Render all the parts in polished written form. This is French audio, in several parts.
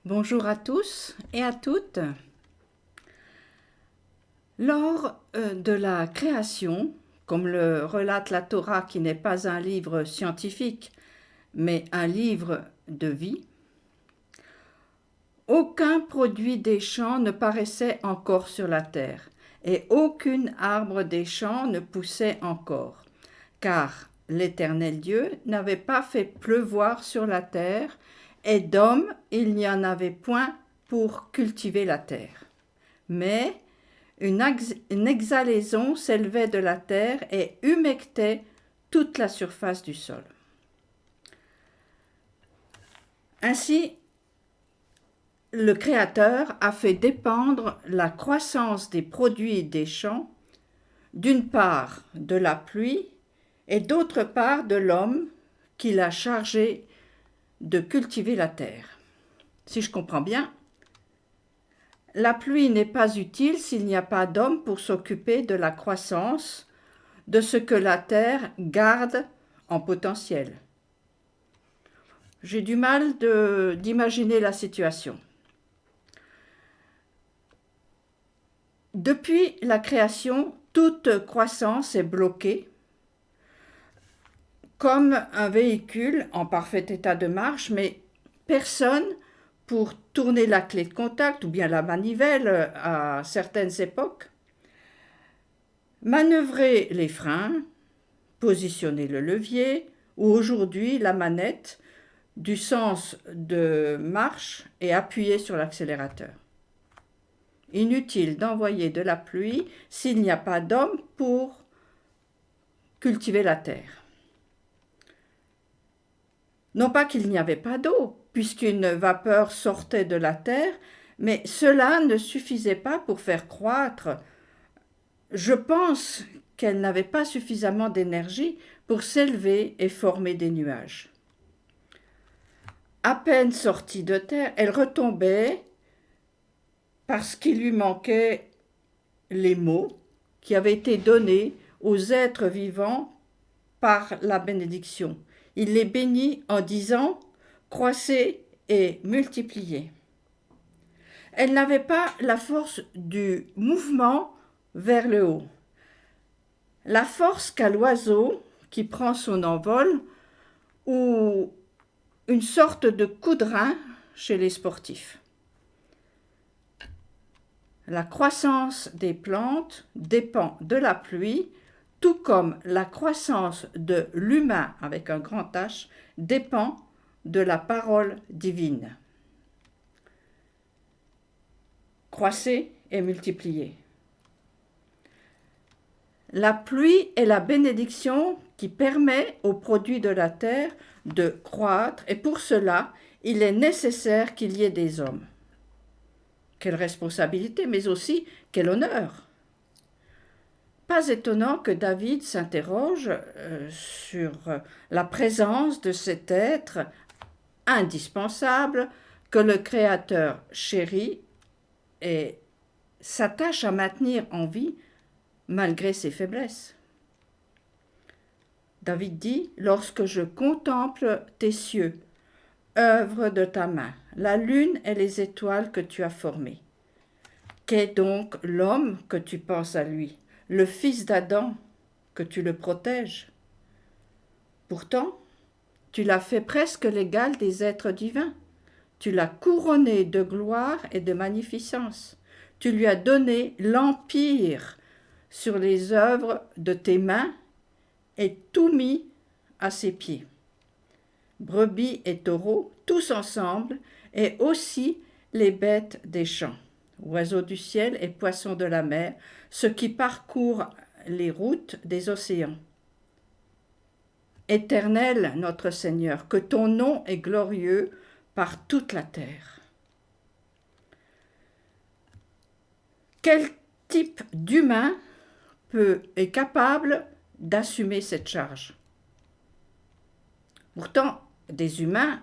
Bonjour à tous et à toutes. Lors de la création, comme le relate la Torah qui n'est pas un livre scientifique, mais un livre de vie, aucun produit des champs ne paraissait encore sur la terre, et aucun arbre des champs ne poussait encore, car l'Éternel Dieu n'avait pas fait pleuvoir sur la terre, et d'homme il n'y en avait point pour cultiver la terre. Mais une exhalaison s'élevait de la terre et humectait toute la surface du sol. Ainsi, le Créateur a fait dépendre la croissance des produits des champs, d'une part de la pluie et d'autre part de l'homme qu'il a chargé de cultiver la terre. Si je comprends bien, la pluie n'est pas utile s'il n'y a pas d'homme pour s'occuper de la croissance de ce que la terre garde en potentiel. J'ai du mal d'imaginer la situation. Depuis la création, toute croissance est bloquée comme un véhicule en parfait état de marche, mais personne pour tourner la clé de contact ou bien la manivelle à certaines époques, manœuvrer les freins, positionner le levier ou aujourd'hui la manette du sens de marche et appuyer sur l'accélérateur. Inutile d'envoyer de la pluie s'il n'y a pas d'homme pour cultiver la terre. Non pas qu'il n'y avait pas d'eau, puisqu'une vapeur sortait de la terre, mais cela ne suffisait pas pour faire croître. Je pense qu'elle n'avait pas suffisamment d'énergie pour s'élever et former des nuages. À peine sortie de terre, elle retombait parce qu'il lui manquait les mots qui avaient été donnés aux êtres vivants par la bénédiction. Il les bénit en disant « croissez et multipliez ». Elle n'avait pas la force du mouvement vers le haut, la force qu'a l'oiseau qui prend son envol ou une sorte de coup de rein chez les sportifs. La croissance des plantes dépend de la pluie, tout comme la croissance de l'humain avec un grand H dépend de la parole divine. Croissez et multipliez. La pluie est la bénédiction qui permet aux produits de la terre de croître et pour cela, il est nécessaire qu'il y ait des hommes. Quelle responsabilité, mais aussi quel honneur. Pas étonnant que David s'interroge sur la présence de cet être indispensable que le Créateur chérit et s'attache à maintenir en vie malgré ses faiblesses. David dit « Lorsque je contemple tes cieux, œuvre de ta main, la lune et les étoiles que tu as formées. Qu'est donc l'homme que tu penses à lui, le fils d'Adam que tu le protèges? Pourtant, tu l'as fait presque l'égal des êtres divins. Tu l'as couronné de gloire et de magnificence. Tu lui as donné l'empire sur les œuvres de tes mains et tout mis à ses pieds. Brebis et taureaux, tous ensemble, et aussi les bêtes des champs, oiseaux du ciel et poissons de la mer, ceux qui parcourent les routes des océans. Éternel notre Seigneur, que ton nom est glorieux par toute la terre. Quel type d'humain est capable d'assumer cette charge? Pourtant, des humains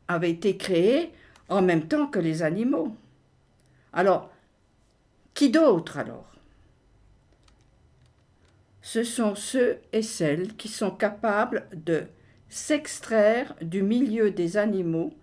avaient été créés en même temps que les animaux. Alors, qui d'autre alors? Ce sont ceux et celles qui sont capables de s'extraire du milieu des animaux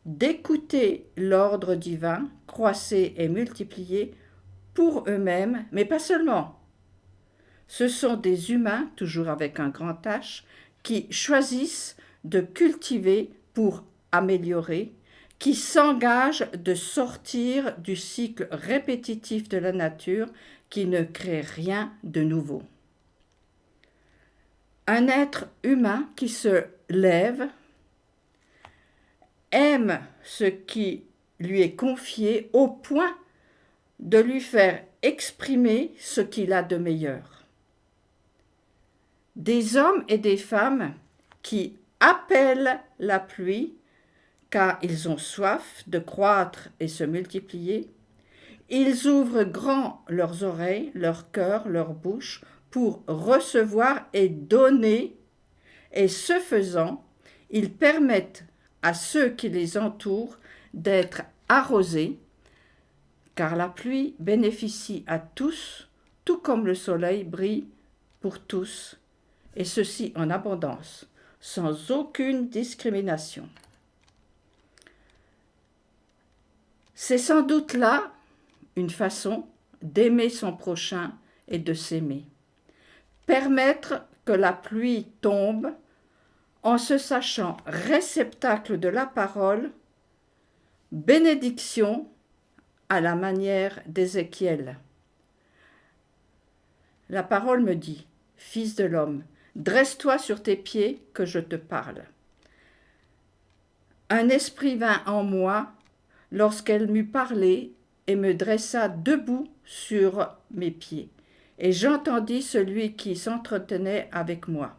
d'écouter l'ordre divin, croissez et multipliez pour eux-mêmes, mais pas seulement. Ce sont des humains, toujours avec un grand H, qui choisissent de cultiver pour améliorer, qui s'engagent de sortir du cycle répétitif de la nature qui ne crée rien de nouveau. Un être humain qui se lève, aime ce qui lui est confié au point de lui faire exprimer ce qu'il a de meilleur. Des hommes et des femmes qui appellent la pluie car ils ont soif de croître et se multiplier. Ils ouvrent grand leurs oreilles, leur cœur, leur bouche pour recevoir et donner, et ce faisant, ils permettent à ceux qui les entourent d'être arrosés, car la pluie bénéficie à tous, tout comme le soleil brille pour tous, et ceci en abondance, sans aucune discrimination. C'est sans doute là une façon d'aimer son prochain et de s'aimer. Permettre que la pluie tombe en se sachant réceptacle de la parole, bénédiction à la manière d'Ézéchiel. La parole me dit, Fils de l'homme, dresse-toi sur tes pieds que je te parle. Un esprit vint en moi lorsqu'elle m'eut parlé et me dressa debout sur mes pieds. Et j'entendis celui qui s'entretenait avec moi.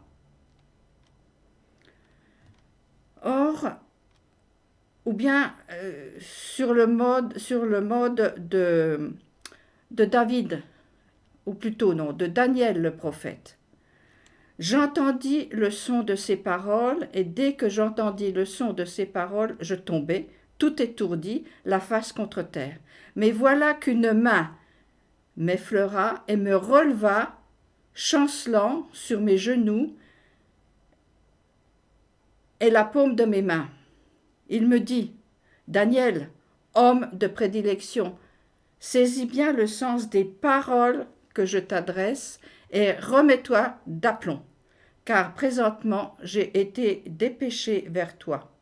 Or, ou bien sur le mode de David, ou plutôt non, de Daniel le prophète. J'entendis le son de ses paroles, et dès que j'entendis le son de ses paroles, je tombai, tout étourdi, la face contre terre. Mais voilà qu'une main m'effleura et me releva, chancelant sur mes genoux et la paume de mes mains. Il me dit, Daniel, homme de prédilection, saisis bien le sens des paroles que je t'adresse et remets-toi d'aplomb, car présentement j'ai été dépêché vers toi.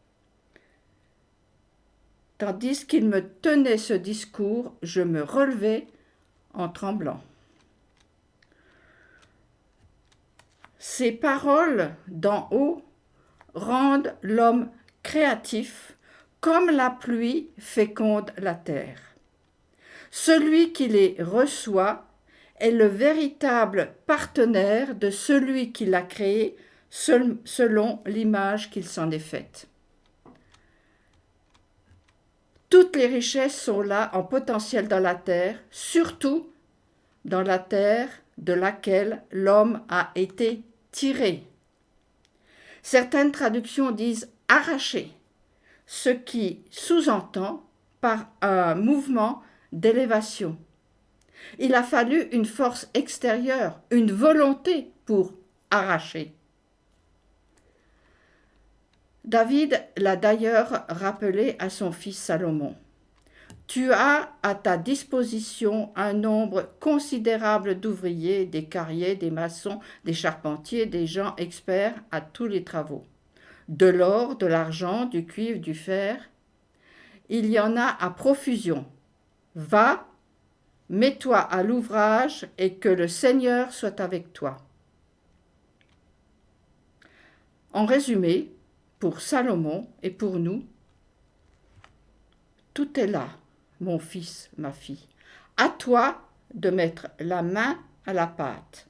Tandis qu'il me tenait ce discours, je me relevai en tremblant. Ces paroles d'en haut rendent l'homme créatif, comme la pluie féconde la terre. Celui qui les reçoit est le véritable partenaire de celui qui l'a créé selon l'image qu'il s'en est faite. Toutes les richesses sont là en potentiel dans la terre, surtout dans la terre de laquelle l'homme a été tiré. Certaines traductions disent « arraché », ce qui sous-entend par un mouvement d'élévation. Il a fallu une force extérieure, une volonté pour arracher. David l'a d'ailleurs rappelé à son fils Salomon. Tu as à ta disposition un nombre considérable d'ouvriers, des carriers, des maçons, des charpentiers, des gens experts à tous les travaux. De l'or, de l'argent, du cuivre, du fer. Il y en a à profusion. Va, mets-toi à l'ouvrage et que le Seigneur soit avec toi. En résumé, pour Salomon et pour nous, tout est là, mon fils, ma fille. À toi de mettre la main à la pâte,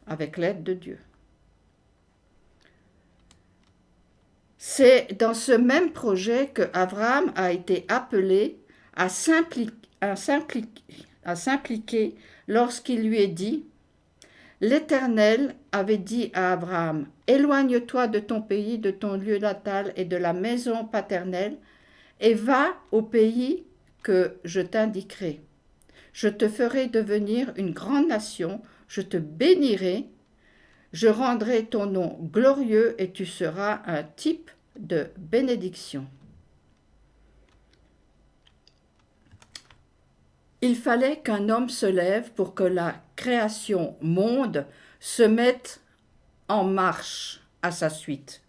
avec l'aide de Dieu. C'est dans ce même projet que Abraham a été appelé à s'impliquer lorsqu'il lui est dit « L'Éternel avait dit à Abraham, éloigne-toi de ton pays, de ton lieu natal et de la maison paternelle, et va au pays que je t'indiquerai. Je te ferai devenir une grande nation, je te bénirai, je rendrai ton nom glorieux et tu seras un type de bénédiction. » Il fallait qu'un homme se lève pour que la création monde se mette en marche à sa suite.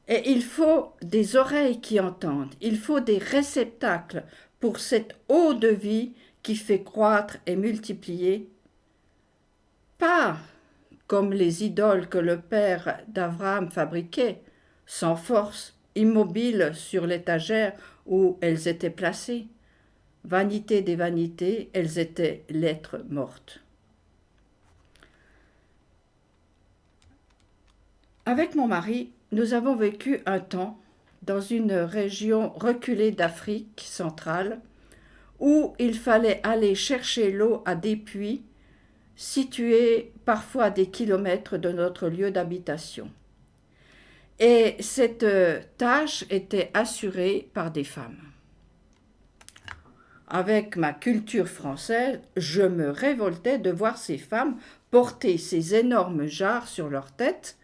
Et il faut des oreilles qui entendent, il faut des réceptacles pour cette eau de vie qui fait croître et multiplier, pas comme les idoles que le père d'Abraham fabriquait, sans force, immobiles sur l'étagère où elles étaient placées. Vanité des vanités, elles étaient lettres mortes. Avec mon mari, nous avons vécu un temps dans une région reculée d'Afrique centrale où il fallait aller chercher l'eau à des puits situés parfois à des kilomètres de notre lieu d'habitation. Et cette tâche était assurée par des femmes. Avec ma culture française, je me révoltais de voir ces femmes porter ces énormes jarres sur leur tête,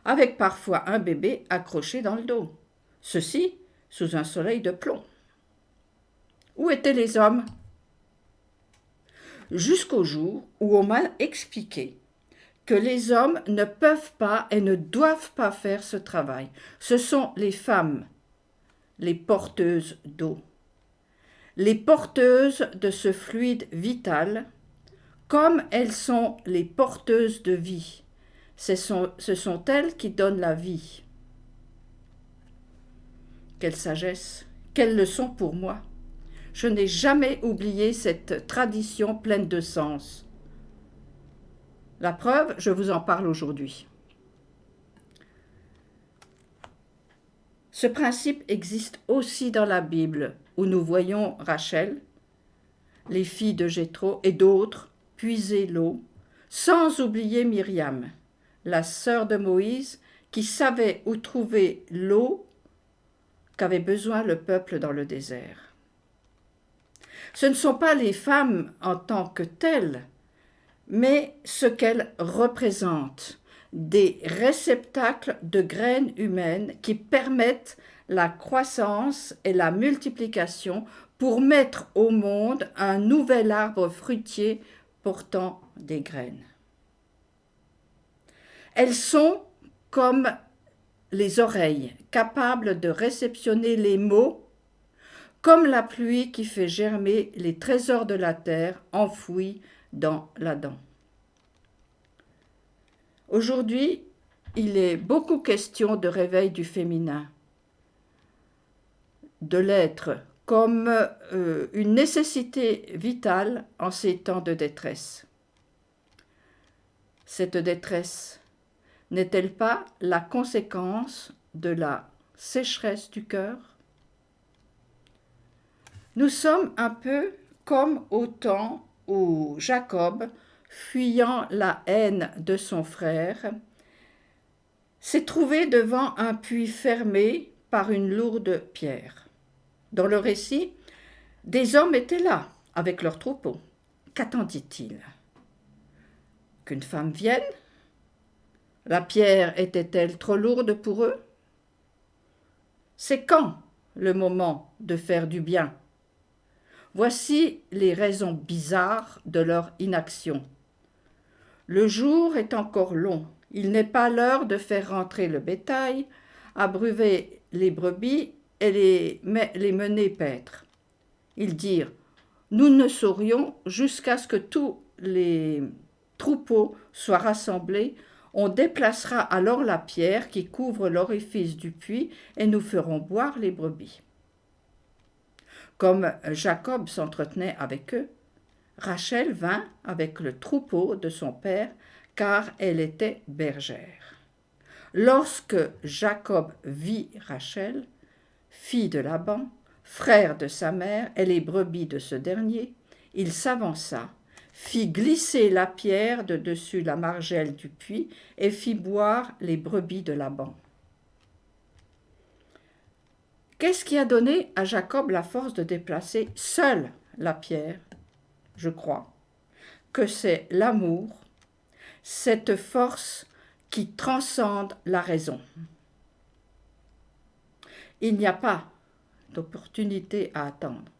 avec parfois un bébé accroché dans le dos. Ceci sous un soleil de plomb. Où étaient les hommes ? Jusqu'au jour où on m'a expliqué que les hommes ne peuvent pas et ne doivent pas faire ce travail. Ce sont les femmes, les porteuses d'eau, les porteuses de ce fluide vital, comme elles sont les porteuses de vie. Ce sont elles qui donnent la vie. Quelle sagesse, quelle leçon pour moi. Je n'ai jamais oublié cette tradition pleine de sens. La preuve, je vous en parle aujourd'hui. Ce principe existe aussi dans la Bible, où nous voyons Rachel, les filles de Jéthro et d'autres puiser l'eau, sans oublier Myriam, la sœur de Moïse, qui savait où trouver l'eau qu'avait besoin le peuple dans le désert. Ce ne sont pas les femmes en tant que telles, mais ce qu'elles représentent, des réceptacles de graines humaines qui permettent la croissance et la multiplication pour mettre au monde un nouvel arbre fruitier portant des graines. Elles sont comme les oreilles, capables de réceptionner les mots, comme la pluie qui fait germer les trésors de la terre enfouis dans l'Adam. Aujourd'hui, il est beaucoup question de réveil du féminin, de l'être comme une nécessité vitale en ces temps de détresse. Cette détresse n'est-elle pas la conséquence de la sécheresse du cœur ? Nous sommes un peu comme au temps où Jacob, fuyant la haine de son frère, s'est trouvé devant un puits fermé par une lourde pierre. Dans le récit, des hommes étaient là, avec leurs troupeaux. Qu'attendit-il ? Qu'une femme vienne ? La pierre était-elle trop lourde pour eux ? C'est quand le moment de faire du bien ? Voici les raisons bizarres de leur inaction. Le jour est encore long, il n'est pas l'heure de faire rentrer le bétail, abreuver les brebis et les mener paître. Ils dirent, nous ne saurions jusqu'à ce que tous les troupeaux soient rassemblés, on déplacera alors la pierre qui couvre l'orifice du puits et nous ferons boire les brebis. Comme Jacob s'entretenait avec eux, Rachel vint avec le troupeau de son père, car elle était bergère. Lorsque Jacob vit Rachel, fille de Laban, frère de sa mère, et les brebis de ce dernier, il s'avança, fit glisser la pierre de dessus la margelle du puits et fit boire les brebis de Laban. Qu'est-ce qui a donné à Jacob la force de déplacer seul la pierre ? Je crois que c'est l'amour, cette force qui transcende la raison. Il n'y a pas d'opportunité à attendre,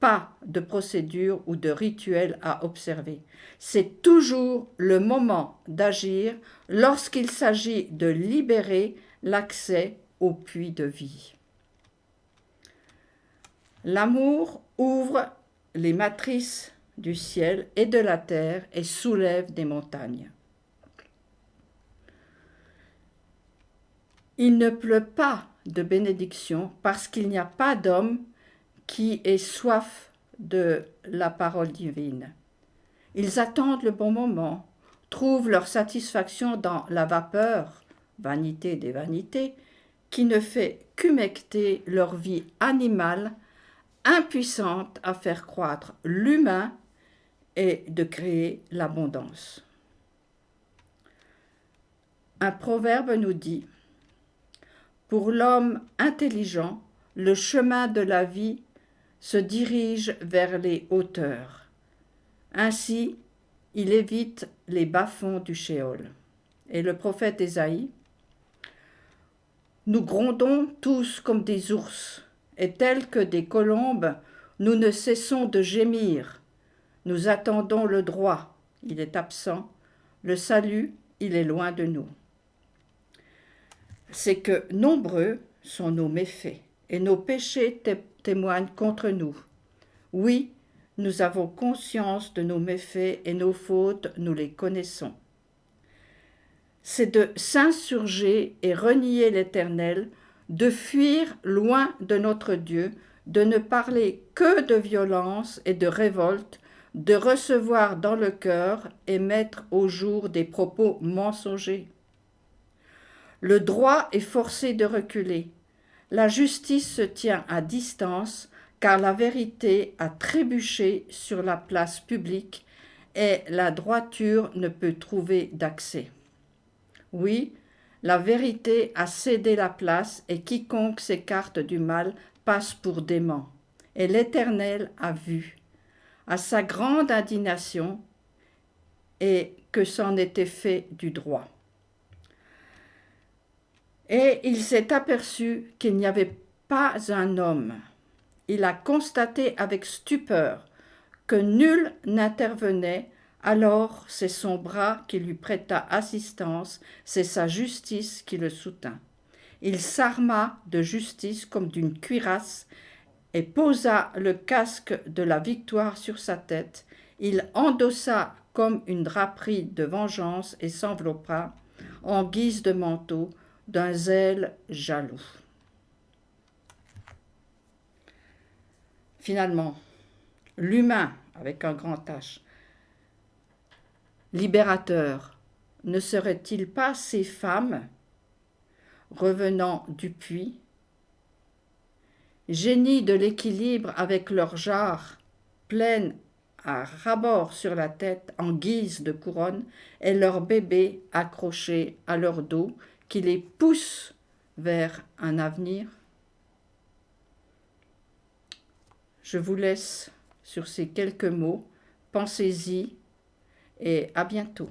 pas de procédure ou de rituel à observer. C'est toujours le moment d'agir lorsqu'il s'agit de libérer l'accès au puits de vie. L'amour ouvre les matrices du ciel et de la terre et soulève des montagnes. Il ne pleut pas de bénédiction parce qu'il n'y a pas d'homme qui ait soif de la parole divine. Ils attendent le bon moment, trouvent leur satisfaction dans la vapeur, vanité des vanités, qui ne fait qu'humecter leur vie animale, impuissante à faire croître l'humain et de créer l'abondance. Un proverbe nous dit « Pour l'homme intelligent, le chemin de la vie se dirige vers les hauteurs. Ainsi, il évite les bas-fonds du Sheol. » Et le prophète Ésaïe « Nous grondons tous comme des ours, et tels que des colombes, nous ne cessons de gémir. Nous attendons le droit, il est absent, le salut, il est loin de nous. » C'est que nombreux sont nos méfaits, et nos péchés témoignent contre nous. Oui, nous avons conscience de nos méfaits et nos fautes, nous les connaissons. C'est de s'insurger et renier l'Éternel, de fuir loin de notre Dieu, de ne parler que de violence et de révolte, de recevoir dans le cœur et mettre au jour des propos mensongers. Le droit est forcé de reculer. La justice se tient à distance, car la vérité a trébuché sur la place publique et la droiture ne peut trouver d'accès. Oui, la vérité a cédé la place et quiconque s'écarte du mal passe pour dément. Et l'Éternel a vu, à sa grande indignation, et que c'en était fait du droit. Et il s'est aperçu qu'il n'y avait pas un homme. Il a constaté avec stupeur que nul n'intervenait, alors c'est son bras qui lui prêta assistance, c'est sa justice qui le soutint. Il s'arma de justice comme d'une cuirasse et posa le casque de la victoire sur sa tête. Il endossa comme une draperie de vengeance et s'enveloppa, en guise de manteau, d'un zèle jaloux. Finalement, l'humain, avec un grand H, libérateur, ne serait-il pas ces femmes revenant du puits, génies de l'équilibre avec leurs jarres pleines à ras-bord sur la tête en guise de couronne et leurs bébés accrochés à leur dos qui les poussent vers un avenir? Je vous laisse sur ces quelques mots, pensez-y et à bientôt.